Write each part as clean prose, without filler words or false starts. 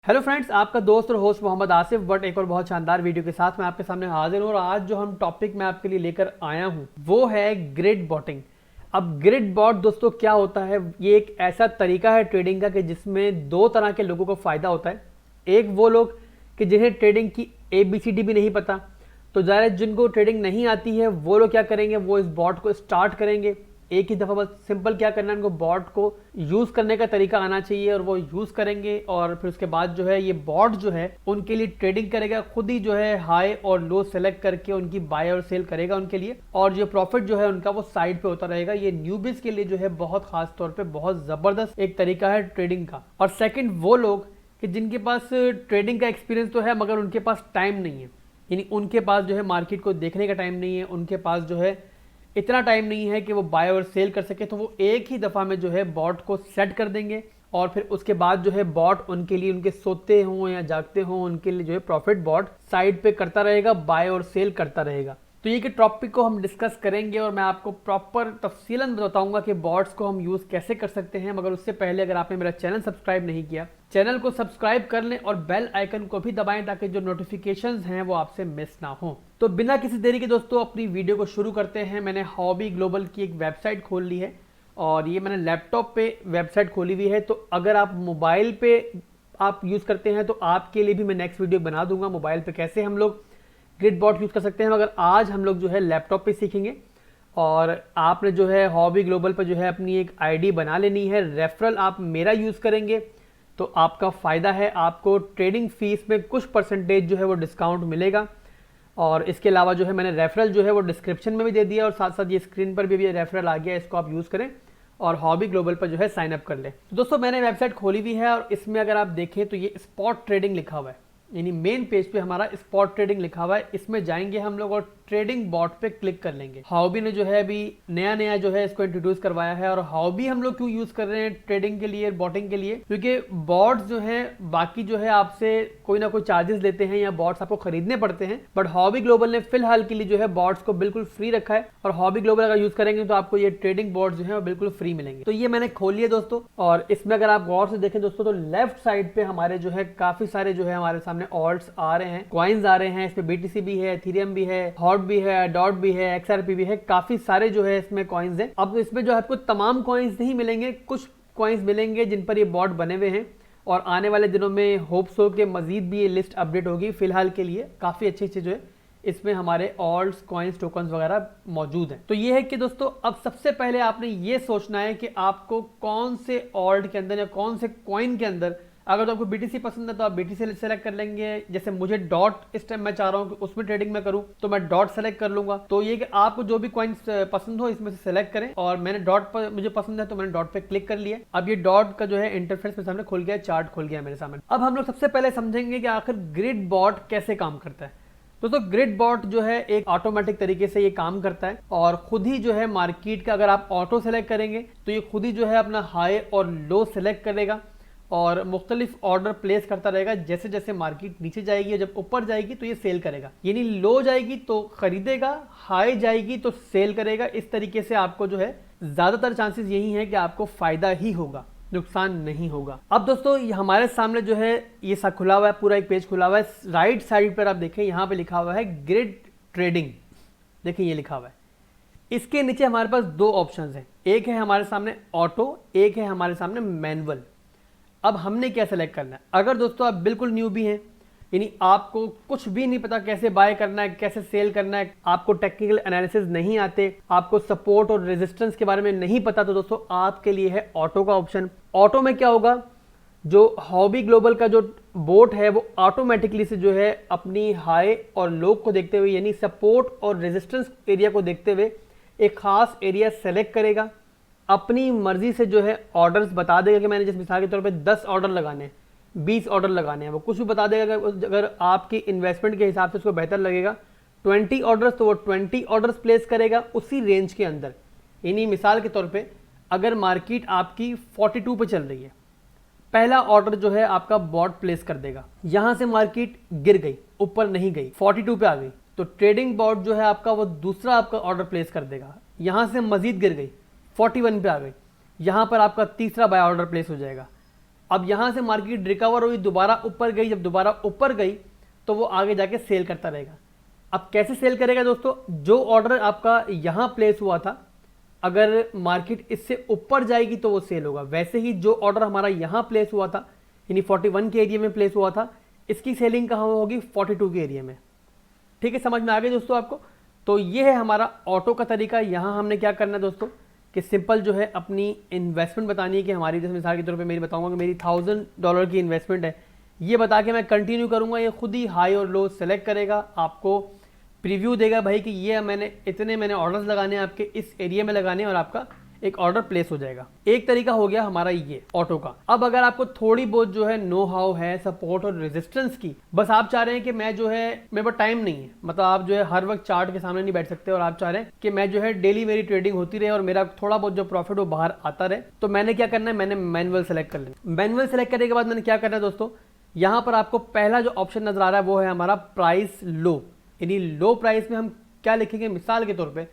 Hello friends, आपका दोस्त और होस्ट मोहम्मद आसिफ बट एक और बहुत शानदार वीडियो के साथ मैं आपके सामने हाजिर हूँ। और आज जो हम टॉपिक मैं आपके लिए लेकर आया हूँ वो है ग्रिड बॉटिंग। अब ग्रिड बॉट दोस्तों क्या होता है? ये एक ऐसा तरीका है ट्रेडिंग का कि जिसमें दो तरह के लोगों को फ़ायदा होता है। एक वो लोग कि जिन्हें ट्रेडिंग की ABCD भी नहीं पता, तो ज़ाहिर है जिनको ट्रेडिंग नहीं आती है वो लोग क्या करेंगे, वो इस बॉट को स्टार्ट करेंगे एक ही दफ़ा। बस सिंपल क्या करना है, उनको बॉट को यूज़ करने का तरीका आना चाहिए और वो यूज़ करेंगे। और फिर उसके बाद जो है ये बॉट जो है उनके लिए ट्रेडिंग करेगा, खुद ही जो है हाई और लो सेलेक्ट करके उनकी बाय और सेल करेगा उनके लिए, और जो प्रॉफिट जो है उनका वो साइड पे होता रहेगा। ये न्यूबीज के लिए जो है बहुत खास तौर पे बहुत ज़बरदस्त एक तरीका है ट्रेडिंग का। और सेकेंड वो लोग कि जिनके पास ट्रेडिंग का एक्सपीरियंस तो है मगर उनके पास टाइम नहीं है, यानी उनके पास जो है मार्केट को देखने का टाइम नहीं है, उनके पास जो है इतना टाइम नहीं है कि वो बाय और सेल कर सके। तो वो एक ही दफ़ा में जो है बॉट को सेट कर देंगे और फिर उसके बाद जो है बॉट उनके लिए, उनके सोते हों या जागते हों, उनके लिए जो है प्रॉफिट बॉट साइड पे करता रहेगा, बाय और सेल करता रहेगा। तो ये कि टॉपिक को हम डिस्कस करेंगे और मैं आपको प्रॉपर तफसीलन बताऊंगा कि बॉट्स को हम यूज़ कैसे कर सकते हैं। मगर उससे पहले अगर आपने मेरा चैनल सब्सक्राइब नहीं किया, चैनल को सब्सक्राइब कर लें और बेल आइकन को भी दबाएं ताकि जो नोटिफिकेशंस हैं वो आपसे मिस ना हो। तो बिना किसी देरी के दोस्तों अपनी वीडियो को शुरू करते हैं। मैंने हॉबी ग्लोबल की एक वेबसाइट खोल ली है और ये मैंने लैपटॉप पे वेबसाइट खोली हुई है। तो अगर आप मोबाइल पे आप यूज़ करते हैं तो आपके लिए भी मैं नेक्स्ट वीडियो बना दूंगा मोबाइल पे कैसे हम लोग ग्रिड बॉट यूज़ कर सकते हैं। मगर आज हम लोग जो है लैपटॉप पे सीखेंगे। और आपने जो है हॉबी ग्लोबल पर जो है अपनी एक आईडी बना लेनी है। रेफरल आप मेरा यूज़ करेंगे तो आपका फ़ायदा है, आपको ट्रेडिंग फीस में कुछ परसेंटेज जो है वो डिस्काउंट मिलेगा। और इसके अलावा जो है मैंने रेफरल जो है वो डिस्क्रिप्शन में भी दे दिया और साथ साथ ये स्क्रीन पर भी रेफरल आ गया, इसको आप यूज़ करें और हॉबी ग्लोबल पर जो है साइन अप कर लें। तो दोस्तों मैंने वेबसाइट खोली हुई है और इसमें अगर आप देखें तो ये स्पॉट ट्रेडिंग लिखा हुआ है, यानी मेन पेज पे हमारा स्पॉट ट्रेडिंग लिखा हुआ है। इसमें जाएंगे हम लोग और ट्रेडिंग बॉट पे क्लिक कर लेंगे। हॉबी ने जो है अभी नया जो है इसको इंट्रोड्यूस करवाया है। और हॉबी हम लोग क्यों यूज कर रहे हैं ट्रेडिंग के लिए, बॉटिंग के लिए? क्योंकि बॉट्स जो है बाकी जो है आपसे कोई ना कोई चार्जेस लेते हैं या बॉट्स आपको खरीदने पड़ते हैं, बट हॉबी ग्लोबल ने फिलहाल के लिए जो है बॉट्स को बिल्कुल फ्री रखा है। और हॉबी ग्लोबल अगर यूज करेंगे तो आपको ये ट्रेडिंग बॉट्स जो है वो बिल्कुल फ्री मिलेंगे। तो ये मैंने खोली है दोस्तों। और इसमें अगर आप गौर से देखें दोस्तों तो लेफ्ट साइड पे हमारे जो है काफी सारे जो है हमारे सामने ऑल्ट्स आ रहे हैं, कॉइन्स आ रहे हैं। इसमें BTC भी है, एथेरियम भी है, हॉट भी है, डॉट भी है, XRP भी है, काफी सारे जो है इसमें कॉइन्स हैं। अब इसमें जो है आपको तमाम कॉइन्स नहीं मिलेंगे, कुछ कॉइन्स मिलेंगे जिन पर ये बॉट बने हुए हैं। और आने वाले दिनों में होप्स हो के मजीद भी ये लिस्ट अपडेट होगी। फिलहाल के लिए काफी अच्छे जो है इसमें हमारे ऑल्ट्स, कॉइन्स, टोकन्स वगैरह मौजूद हैं। तो ये है कि दोस्तों अब सबसे पहले आपने ये सोचना है कि आपको कौन से ऑल्ट के अंदर या कौन से कॉइन के अंदर, अगर तो आपको BTC पसंद है तो आप BTC सेलेक्ट कर लेंगे। जैसे मुझे डॉट इस टाइम मैं चाह रहा हूँ कि उसमें ट्रेडिंग में करूँ तो मैं डॉट सेलेक्ट कर लूंगा। तो ये कि आपको जो भी कॉइन्स पसंद हो इसमें से सेलेक्ट करें। और मैंने डॉट पर मुझे पसंद है तो मैंने डॉट पे क्लिक कर लिया। अब ये डॉट का जो है इंटरफेस मेरे सामने खुल गया, चार्ट खुल गया मेरे सामने। अब हम लोग सबसे पहले समझेंगे कि आखिर ग्रिड बॉट कैसे काम करता है। दोस्तों ग्रिड बॉट जो है एक ऑटोमेटिक तरीके से ये काम करता है और खुद ही जो है मार्केट का, अगर आप ऑटो सेलेक्ट करेंगे तो ये खुद ही जो है अपना हाई और लो सेलेक्ट करेगा और मुख्तलिफ ऑर्डर प्लेस करता रहेगा। जैसे जैसे मार्केट नीचे जाएगी, जब ऊपर जाएगी तो ये सेल करेगा, यानी लो जाएगी तो खरीदेगा, हाई जाएगी तो सेल करेगा। इस तरीके से आपको जो है ज्यादातर चांसेस यही है कि आपको फायदा ही होगा, नुकसान नहीं होगा। अब दोस्तों हमारे सामने जो है ये सा खुला हुआ है, पूरा एक पेज खुला हुआ है। राइट साइड पर आप देखें यहाँ पे लिखा हुआ है ग्रिड ट्रेडिंग, देखिए ये लिखा हुआ है। इसके नीचे हमारे पास दो ऑप्शंस हैं, एक है हमारे सामने ऑटो, एक है हमारे सामने मैनुअल। अब हमने क्या सेलेक्ट करना है? अगर दोस्तों आप बिल्कुल न्यू भी हैं, यानी आपको कुछ भी नहीं पता कैसे बाय करना है, कैसे सेल करना है, आपको टेक्निकल एनालिसिस नहीं आते, आपको सपोर्ट और रेजिस्टेंस के बारे में नहीं पता, तो दोस्तों आपके लिए है ऑटो का ऑप्शन। ऑटो में क्या होगा, जो हॉबी ग्लोबल का जो बोट है वो ऑटोमेटिकली से जो है अपनी हाई और लो को देखते हुए, यानी सपोर्ट और रेजिस्टेंस एरिया को देखते हुए एक खास एरिया सेलेक्ट करेगा। अपनी मर्जी से जो है ऑर्डर्स बता देगा कि मैंने जिस मिसाल के तौर पे 10 ऑर्डर लगाने हैं, 20 ऑर्डर लगाने हैं, वो कुछ भी बता देगा। अगर आपकी इन्वेस्टमेंट के हिसाब से उसको बेहतर लगेगा 20 ऑर्डर्स तो वो 20 ऑर्डर्स प्लेस करेगा उसी रेंज के अंदर। यानी मिसाल के तौर पे अगर मार्केट आपकी 42 पे चल रही है, पहला ऑर्डर जो है आपका बॉट प्लेस कर देगा। यहां से मार्केट गिर गई, ऊपर नहीं गई, 42 पे आ गई, तो ट्रेडिंग बॉट जो है आपका वो दूसरा आपका ऑर्डर प्लेस कर देगा। यहां से मजीद गिर गई, 41 पे आ गई, यहां पर आपका तीसरा बाय ऑर्डर प्लेस हो जाएगा। अब यहाँ से मार्केट रिकवर हुई, दोबारा ऊपर गई, जब दोबारा ऊपर गई तो वो आगे जाके सेल करता रहेगा। अब कैसे सेल करेगा दोस्तों, जो ऑर्डर आपका यहाँ प्लेस हुआ था अगर मार्केट इससे ऊपर जाएगी तो वो सेल होगा। वैसे ही जो ऑर्डर हमारा यहाँ प्लेस हुआ था यानी 41 के एरिया में प्लेस हुआ था, इसकी सेलिंग कहाँ होगी, 42 के एरिया में। ठीक है, समझ में आ गई दोस्तों आपको। तो ये है हमारा ऑटो का तरीका। यहाँ हमने क्या करना है दोस्तों कि सिंपल जो है अपनी इन्वेस्टमेंट बतानी है कि हमारी, जैसे मिसाल के तौर पे मेरी बताऊंगा कि मेरी $1000 की इन्वेस्टमेंट है, ये बता के मैं कंटिन्यू करूंगा। ये खुद ही हाई और लो सेलेक्ट करेगा, आपको प्रीव्यू देगा भाई कि ये मैंने ऑर्डर्स लगाने हैं, आपके इस एरिया में लगाने हैं, और आपका एक ऑर्डर प्लेस हो जाएगा। एक तरीका हो गया हमारा ये ऑटो का। अब अगर आपको थोड़ी बहुत जो है नो हाउ है सपोर्ट और रेजिस्टेंस की, बस आप चाह रहे हैं कि मैं जो है, मेरे पास टाइम नहीं है, मतलब आप जो है हर वक्त चार्ट के सामने नहीं बैठ सकते और आप चाह रहे हैं कि मैं जो है डेली मेरी ट्रेडिंग होती रहे और मेरा थोड़ा बहुत जो प्रॉफिट वो बाहर आता रहे, तो मैंने क्या करना है, मैंने मैनुअल सेलेक्ट कर लेना। मैनुअल सेलेक्ट करने के बाद मैंने क्या करना है दोस्तों, यहाँ पर आपको पहला जो ऑप्शन नजर आ रहा है वो है हमारा प्राइस लो। यानी लो प्राइस में हम क्या लिखेंगे, मिसाल के तौर पे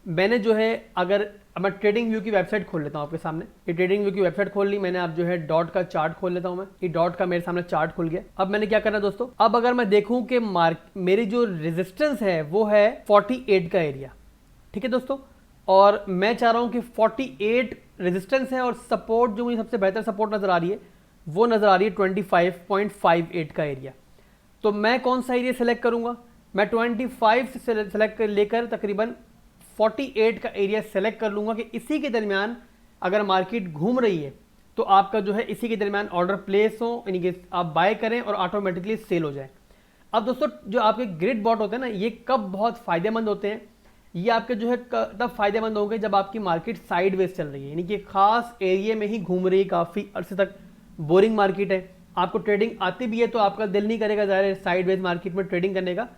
मैंने जो है, अगर मैं ट्रेडिंग व्यू की वेबसाइट खोल लेता हूं आपके सामने, ये ट्रेडिंग व्यू की वेबसाइट खोल ली मैंने। अब जो है डॉट का चार्ट खोल लेता हूं मैं, ये डॉट का मेरे सामने चार्ट खुल गया। अब मैंने क्या करना है दोस्तों, अब अगर मैं देखूं कि मेरी जो रेजिस्टेंस है वो है 48 का एरिया, ठीक है दोस्तों, और मैं चाह रहा हूं कि 48 रेजिस्टेंस है और सपोर्ट जो मुझे सबसे बेहतर सपोर्ट नजर आ रही है वो नजर आ रही है 25.58 का एरिया। तो मैं कौन सा एरिया सेलेक्ट करूंगा, मैं 25 से सेलेक्ट लेकर तकरीबन 48 का एरिया सेलेक्ट कर लूंगा कि इसी के दरमियान अगर मार्केट घूम रही है तो आपका जो है इसी के दरमियान ऑर्डर प्लेस हो, यानी कि आप बाय करें और ऑटोमेटिकली सेल हो जाए। अब दोस्तों जो आपके ग्रिड बॉट होते हैं ना, ये कब बहुत फायदेमंद होते हैं, ये आपके जो है तब फायदेमंद होंगे जब आपकी मार्केट साइडवेज चल रही है, यानी कि खास एरिया में ही घूम रही है, काफी अरसे तक बोरिंग मार्केट है, आपको ट्रेडिंग आती भी है तो आपका दिल नहीं करेगा ज़ाहिर साइडवेज मार्केट में ट्रेडिंग करने का,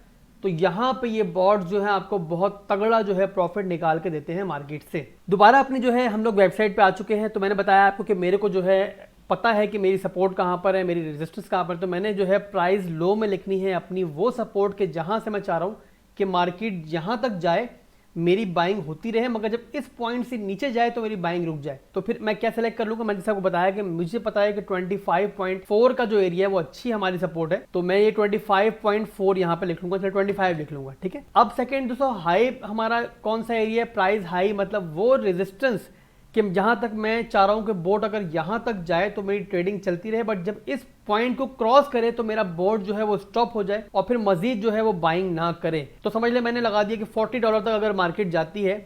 तो यहाँ पे ये बॉट जो है आपको बहुत तगड़ा जो है प्रॉफिट निकाल के देते हैं मार्केट से। दोबारा अपनी जो है हम लोग वेबसाइट पे आ चुके हैं। तो मैंने बताया आपको कि मेरे को जो है पता है कि मेरी सपोर्ट कहाँ पर है, मेरी रेजिस्टेंस कहाँ पर, तो मैंने जो है प्राइस लो में लिखनी है अपनी वो सपोर्ट के जहाँ से मैं चाह रहा हूँ कि मार्केट यहाँ तक जाए मेरी बाइंग होती रहे, मगर जब इस पॉइंट से नीचे जाए तो मेरी बाइंग रुक जाए। तो फिर मैं क्या सेलेक्ट कर लूंगा, मैंने जैसे आपको बताया कि मुझे पता है कि 25.4 का जो एरिया है वो अच्छी हमारी सपोर्ट है, तो मैं ये 25.4 यहाँ पे लिख लूंगा, चलो 25 लिख लूंगा, ठीक है। अब सेकंड दोस्तों हाई हमारा कौन सा एरिया है, प्राइस हाई, मतलब वो रेजिस्टेंस कि जहां तक मैं चाह रहा हूं कि बोट अगर यहां तक जाए तो मेरी ट्रेडिंग चलती रहे, बट जब इस पॉइंट को क्रॉस करे तो मेरा बोट जो है वो स्टॉप हो जाए और फिर मजीद जो है वो बाइंग ना करे। तो समझ ले मैंने लगा दिया कि $40 तक अगर मार्केट जाती है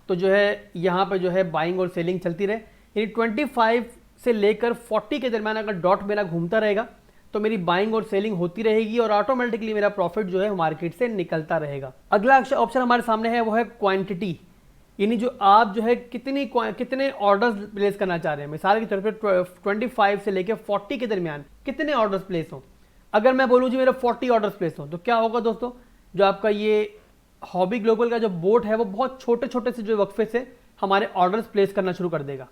तो जो है यहाँ पे जो है बाइंग और सेलिंग चलती रहे, यानी 25 से लेकर 40 के दरमियान अगर डॉट मेरा घूमता रहेगा तो मेरी बाइंग और सेलिंग होती रहेगी और ऑटोमेटिकली मेरा प्रॉफिट जो है मार्केट से निकलता रहेगा। अगला ऑप्शन हमारे सामने है वो है क्वांटिटी, यानी जो आप जो है कितने ऑर्डर्स प्लेस करना चाह रहे हैं। मिसाल के तौर पर 25 से लेकर 40 के दरमियान कितने ऑर्डर्स प्लेस हों। अगर मैं बोलूँ जी मेरे 40 ऑर्डर्स प्लेस हों तो क्या होगा दोस्तों, जो आपका ये हॉबी ग्लोबल का जो बोट है वो बहुत छोटे छोटे से जो वक्फे से हमारे ऑर्डर्स प्लेस करना शुरू कर देगा।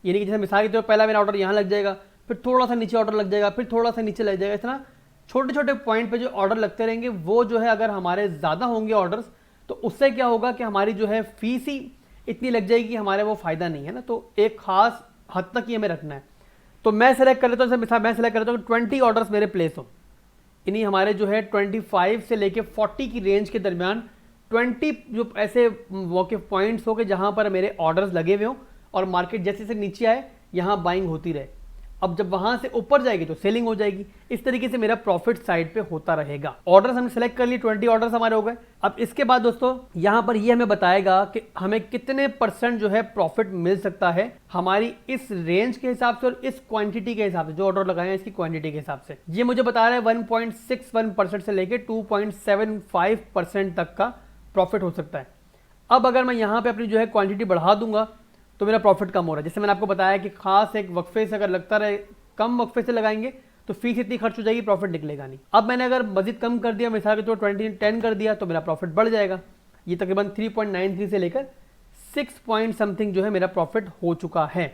यानी कि जैसे मिसाल के तौर पर पहला मेरा ऑर्डर यहाँ लग जाएगा, फिर थोड़ा सा नीचे ऑर्डर लग जाएगा, फिर थोड़ा सा नीचे लग जाएगा, इस तरह छोटे छोटे पॉइंट पे जो ऑर्डर लगते रहेंगे वो जो है अगर हमारे ज़्यादा होंगे ऑर्डर्स तो उससे क्या होगा कि हमारी जो है फीस ही इतनी लग जाएगी, हमारे वो फायदा नहीं है ना। तो एक खास हद तक ये हमें रखना है। तो मैं सेलेक्ट कर लेता हूँ, जैसे मैं सेलेक्ट कर लेता हूँ 20 ऑर्डर्स मेरे प्लेस हो, यानी हमारे जो है 25 से लेके 40 की रेंज के दरमियान 20 जो ऐसे वॉके पॉइंट्स हो के जहां पर मेरे ऑर्डर्स लगे हुए हों और मार्केट जैसे से नीचे आए यहाँ बाइंग होती रहे। अब जब वहां से ऊपर जाएगी तो सेलिंग हो जाएगी। इस तरीके से मेरा प्रॉफिट साइड पे होता रहेगा। ऑर्डर्स हमने सेलेक्ट कर लिए, 20 ऑर्डर्स हमारे हो गए। अब इसके बाद दोस्तों यहां पर ये हमें बताएगा कि हमें कितने % जो है प्रॉफिट मिल सकता है हमारी इस रेंज के हिसाब से और इस क्वांटिटी के हिसाब से, जो ऑर्डर लगाए हैं इसकी क्वांटिटी के हिसाब से। ये मुझे बता रहा है 1.61% से लेकर 2.75% तक का प्रॉफिट हो सकता है। अब अगर मैं यहाँ पे अपनी जो है क्वांटिटी बढ़ा दूंगा तो मेरा प्रॉफिट कम हो रहा है। जैसे मैंने आपको बताया कि खास एक वक्फे से अगर लगता रहे, कम वक्फे से लगाएंगे तो फीस इतनी खर्च हो जाएगी, प्रॉफिट निकलेगा नहीं। अब मैंने अगर मजीद कम कर दिया, मिसाल के तौर 10 कर दिया तो मेरा प्रॉफिट बढ़ जाएगा। ये तकरीबन 3.93 से लेकर 6 पॉइंट समथिंग जो है मेरा प्रॉफिट हो चुका है।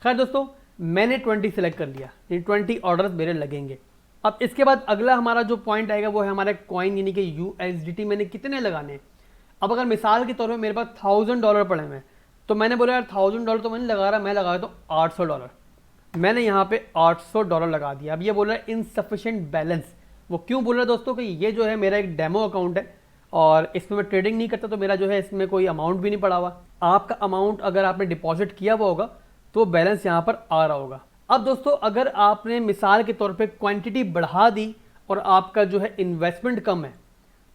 खैर दोस्तों मैंने 20 सेलेक्ट कर लिया, ये 20 ऑर्डर्स मेरे लगेंगे। अब इसके बाद अगला हमारा जो पॉइंट आएगा वो है हमारा कॉइन, यानी कि USDT मैंने कितने लगाने हैं। अब अगर मिसाल के तौर पर मेरे पास $1000 पड़े हुए हैं तो मैंने बोला यार $1000 तो मैंने लगा रहा, मैं लगा तो $800। मैंने यहाँ पे $800 लगा दिया। अब ये बोल रहा है इनसफिशिएंट बैलेंस। वो क्यों बोल रहा है दोस्तों कि ये जो है मेरा एक डेमो अकाउंट है और इसमें मैं ट्रेडिंग नहीं करता, तो मेरा जो है इसमें कोई अमाउंट भी नहीं पड़ा हुआ। आपका अमाउंट अगर आपने डिपॉजिट किया हुआ होगा तो बैलेंस यहाँ पर आ रहा होगा। अब दोस्तों अगर आपने मिसाल के तौर पे क्वांटिटी बढ़ा दी और आपका जो है इन्वेस्टमेंट कम है,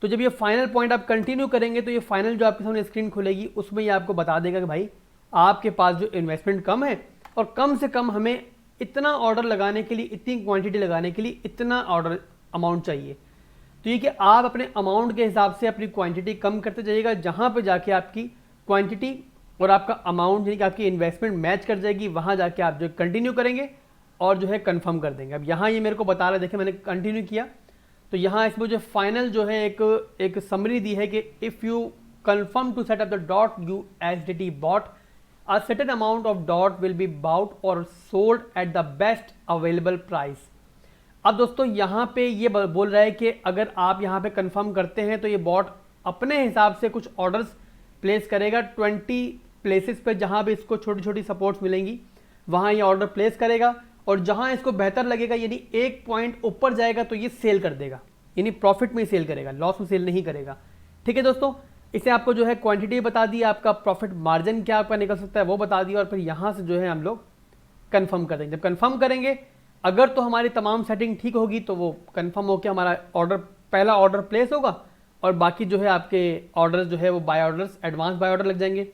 तो जब ये फाइनल पॉइंट आप कंटिन्यू करेंगे तो ये फाइनल जो आपके सामने स्क्रीन खुलेगी उसमें ये आपको बता देगा कि भाई आपके पास जो इन्वेस्टमेंट कम है और कम से कम हमें इतना ऑर्डर लगाने के लिए, इतनी क्वांटिटी लगाने के लिए इतना ऑर्डर अमाउंट चाहिए। तो ये कि आप अपने अमाउंट के हिसाब से अपनी क्वांटिटी कम करते जाइएगा, जहाँ पे जाके आपकी क्वांटिटी और आपका अमाउंट यानी कि आपकी इन्वेस्टमेंट मैच कर जाएगी, वहाँ जाके आप जो कंटिन्यू करेंगे और जो है कंफर्म कर देंगे। अब यहाँ ये मेरे को बता रहा है, देखिए मैंने कंटिन्यू किया तो यहाँ इसमें जो फाइनल जो है एक समरी दी है कि if you confirm to set up the dot USDT bot a certain amount of dot will be bought or sold at the best available price। अब दोस्तों यहाँ पे ये बोल रहा है कि अगर आप यहाँ पे कंफर्म करते हैं तो ये बॉट अपने हिसाब से कुछ ऑर्डर्स प्लेस करेगा 20 प्लेसेस पे, जहाँ भी इसको छोटी छोटी सपोर्ट्स मिलेंगी वहाँ ये ऑर्डर प्लेस करेगा और जहाँ इसको बेहतर लगेगा यानी एक पॉइंट ऊपर जाएगा तो ये सेल कर देगा, यानी प्रॉफिट में सेल करेगा, लॉस में सेल नहीं करेगा। ठीक है दोस्तों, इसे आपको जो है क्वांटिटी बता दी, आपका प्रॉफिट मार्जिन क्या आपका निकल सकता है वो बता दिया और फिर यहाँ से जो है हम लोग कंफर्म कर देंगे। जब कंफर्म करेंगे अगर तो हमारी तमाम सेटिंग ठीक होगी तो वो कंफर्म होकर हमारा ऑर्डर, पहला ऑर्डर प्लेस होगा और बाकी जो है आपके ऑर्डर जो है वो buy orders, advance buy order लग जाएंगे।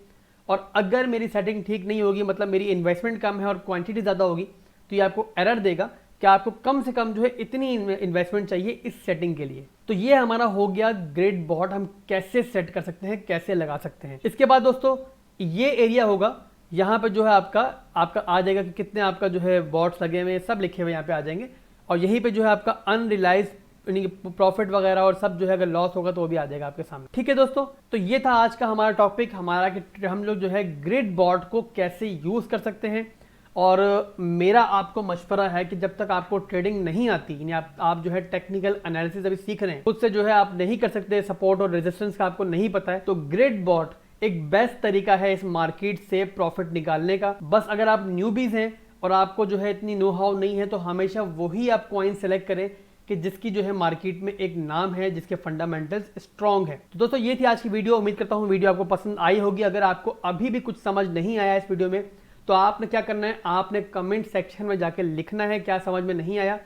और अगर मेरी सेटिंग ठीक नहीं होगी, मतलब मेरी इन्वेस्टमेंट कम है और क्वांटिटी ज़्यादा होगी, तो ये आपको एरर देगा कि आपको कम से कम जो है इतनी इन्वेस्टमेंट चाहिए इस सेटिंग के लिए। तो ये हमारा हो गया ग्रिड बॉट, हम कैसे सेट कर सकते हैं, कैसे लगा सकते हैं। इसके बाद दोस्तों ये एरिया होगा, यहाँ पे जो है आपका आ जाएगा कि कितने आपका जो है बॉट्स लगे हुए हैं, सब लिखे हुए यहाँ पे आ जाएंगे और यहीं पे जो है आपका अनरियलाइज यानी कि प्रॉफिट वगैरह और सब जो है अगर लॉस होगा तो वो भी आ जाएगा आपके सामने। ठीक है दोस्तों, तो ये था आज का हमारा टॉपिक हमारा कि हम लोग जो है ग्रिड बॉट को कैसे यूज कर सकते हैं। और मेरा आपको मशवरा है कि जब तक आपको ट्रेडिंग नहीं आती, यानी आप जो है टेक्निकल एनालिसिस अभी सीख रहे हैं, खुद से जो है आप नहीं कर सकते, सपोर्ट और रेजिस्टेंस का आपको नहीं पता है, तो ग्रिड बॉट एक बेस्ट तरीका है इस मार्केट से प्रॉफिट निकालने का। बस अगर आप न्यूबीज हैं और आपको जो है इतनी नो हाउ नहीं है तो हमेशा वही आप कॉइन सेलेक्ट करें कि जिसकी जो है मार्केट में एक नाम है, जिसके फंडामेंटल्स स्ट्रॉन्ग है। तो दोस्तों ये थी आज की वीडियो, उम्मीद करता हूँ वीडियो आपको पसंद आई होगी। अगर आपको अभी भी कुछ समझ नहीं आया इस वीडियो में तो आपने क्या करना है, आपने कमेंट सेक्शन में जाके लिखना है क्या समझ में नहीं आया।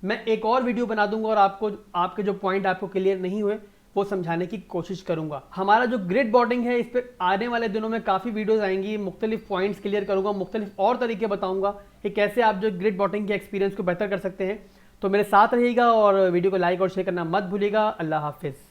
मैं एक और वीडियो बना दूंगा और आपको आपके जो पॉइंट आपको क्लियर नहीं हुए वो समझाने की कोशिश करूंगा। हमारा जो ग्रिड बॉटिंग है इस पर आने वाले दिनों में काफ़ी वीडियोस आएंगी, मुख्तलिफ पॉइंट्स क्लियर करूंगा, मुख्तलिफ और तरीके बताऊंगा कि कैसे आप जो ग्रिड बॉटिंग के एक्सपीरियंस को बेहतर कर सकते हैं। तो मेरे साथ रहिएगा और वीडियो को लाइक और शेयर करना मत भूलिएगा। अल्लाह हाफिज़।